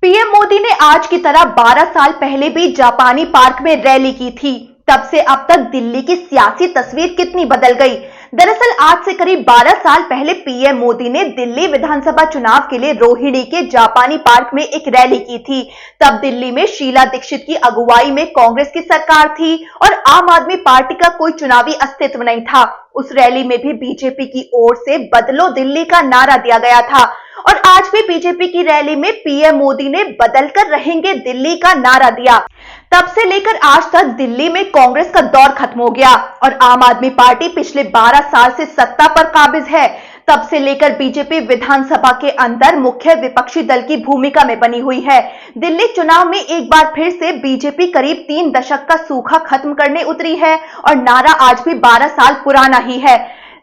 PM Modi ने आज की तरह 12 साल पहले भी जापानी पार्क में रैली की थी। तब से अब तक दिल्ली की सियासी तस्वीर कितनी बदल गई। दरअसल आज से करीब 12 साल पहले पीएम मोदी ने दिल्ली विधानसभा चुनाव के लिए रोहिणी के जापानी पार्क में एक रैली की थी। तब दिल्ली में शीला दीक्षित की अगुवाई में कांग्रेस की सरकार थी और आम आदमी पार्टी का कोई चुनावी अस्तित्व नहीं था। उस रैली में भी बीजेपी की ओर से बदलो दिल्ली का नारा दिया गया था और आज भी बीजेपी की रैली में पीएम मोदी ने बदलकर रहेंगे दिल्ली का नारा दिया। तब से लेकर आज तक दिल्ली में कांग्रेस का दौर खत्म हो गया और आम आदमी पार्टी पिछले 12 साल से सत्ता पर काबिज है। तब से लेकर बीजेपी विधानसभा के अंदर मुख्य विपक्षी दल की भूमिका में बनी हुई है। दिल्ली चुनाव में एक बार फिर से बीजेपी करीब 3 दशक का सूखा खत्म करने उतरी है और नारा आज भी 12 साल पुराना ही है।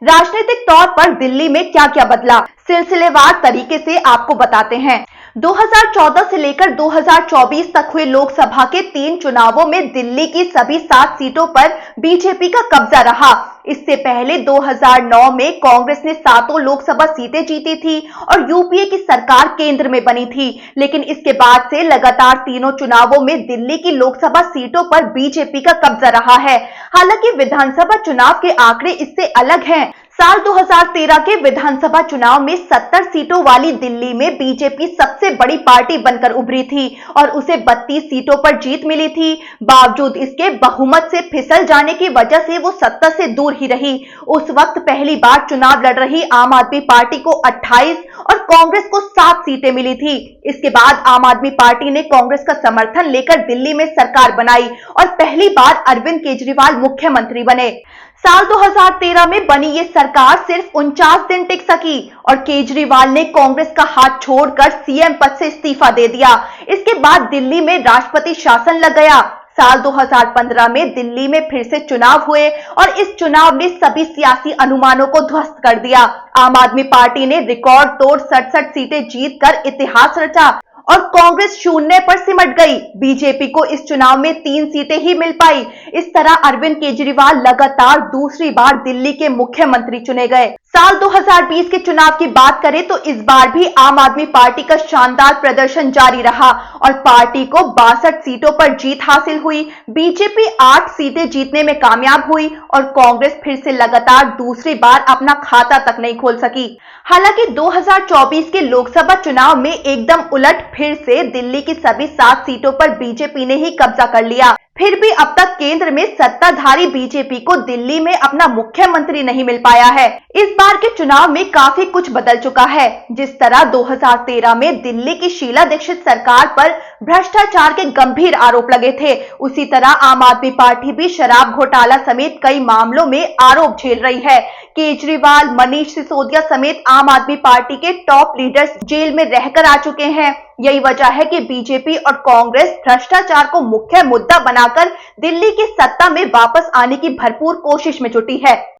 राजनीतिक तौर पर दिल्ली में क्या क्या बदला, सिलसिलेवार तरीके से आपको बताते हैं। 2014 से लेकर 2024 तक हुए लोकसभा के 3 चुनावों में दिल्ली की सभी 7 सीटों पर बीजेपी का कब्जा रहा। इससे पहले 2009 में कांग्रेस ने 7 लोकसभा सीटें जीती थी और यूपीए की सरकार केंद्र में बनी थी। लेकिन इसके बाद से लगातार तीनों चुनावों में दिल्ली की लोकसभा सीटों पर बीजेपी का कब्जा रहा है। हालांकि विधानसभा चुनाव के आंकड़े इससे अलग हैं। साल 2013 के विधानसभा चुनाव में 70 सीटों वाली दिल्ली में बीजेपी सबसे बड़ी पार्टी बनकर उभरी थी और उसे 32 सीटों पर जीत मिली थी। बावजूद इसके बहुमत से फिसल जाने की वजह से वो सत्ता से दूर ही रही। उस वक्त पहली बार चुनाव लड़ रही आम आदमी पार्टी को 28 और कांग्रेस को 7 सीटें मिली थी। इसके बाद आम आदमी पार्टी ने कांग्रेस का समर्थन लेकर दिल्ली में सरकार बनाई और पहली बार अरविंद केजरीवाल मुख्यमंत्री बने। साल 2013 में बनी ये सरकार सिर्फ 49 दिन टिक सकी और केजरीवाल ने कांग्रेस का हाथ छोड़कर सीएम पद से इस्तीफा दे दिया। इसके बाद दिल्ली में राष्ट्रपति शासन लग गया। साल 2015 में दिल्ली में फिर से चुनाव हुए और इस चुनाव ने सभी सियासी अनुमानों को ध्वस्त कर दिया। आम आदमी पार्टी ने रिकॉर्ड तोड़ 67 सीटें जीतकर इतिहास रचा और कांग्रेस शून्य पर सिमट गई। बीजेपी को इस चुनाव में 3 सीटें ही मिल पाई। इस तरह अरविंद केजरीवाल लगातार दूसरी बार दिल्ली के मुख्यमंत्री चुने गए। साल 2020 के चुनाव की बात करें तो इस बार भी आम आदमी पार्टी का शानदार प्रदर्शन जारी रहा और पार्टी को 62 सीटों पर जीत हासिल हुई। बीजेपी 8 सीटें जीतने में कामयाब हुई और कांग्रेस फिर से लगातार दूसरी बार अपना खाता तक नहीं खोल सकी। हालांकि 2024 के लोकसभा चुनाव में एकदम उलट फिर से दिल्ली की सभी 7 सीटों पर बीजेपी ने ही कब्जा कर लिया। फिर भी अब तक केंद्र में सत्ताधारी बीजेपी को दिल्ली में अपना मुख्यमंत्री नहीं मिल पाया है। इस बार के चुनाव में काफी कुछ बदल चुका है। जिस तरह 2013 में दिल्ली की शीला दीक्षित सरकार पर भ्रष्टाचार के गंभीर आरोप लगे थे, उसी तरह आम आदमी पार्टी भी शराब घोटाला समेत कई मामलों में आरोप झेल रही है। केजरीवाल, मनीष सिसोदिया समेत आम आदमी पार्टी के टॉप लीडर्स जेल में रहकर आ चुके हैं। यही वजह है कि बीजेपी और कांग्रेस भ्रष्टाचार को मुख्य मुद्दा बनाकर दिल्ली की सत्ता में वापस आने की भरपूर कोशिश में जुटी है।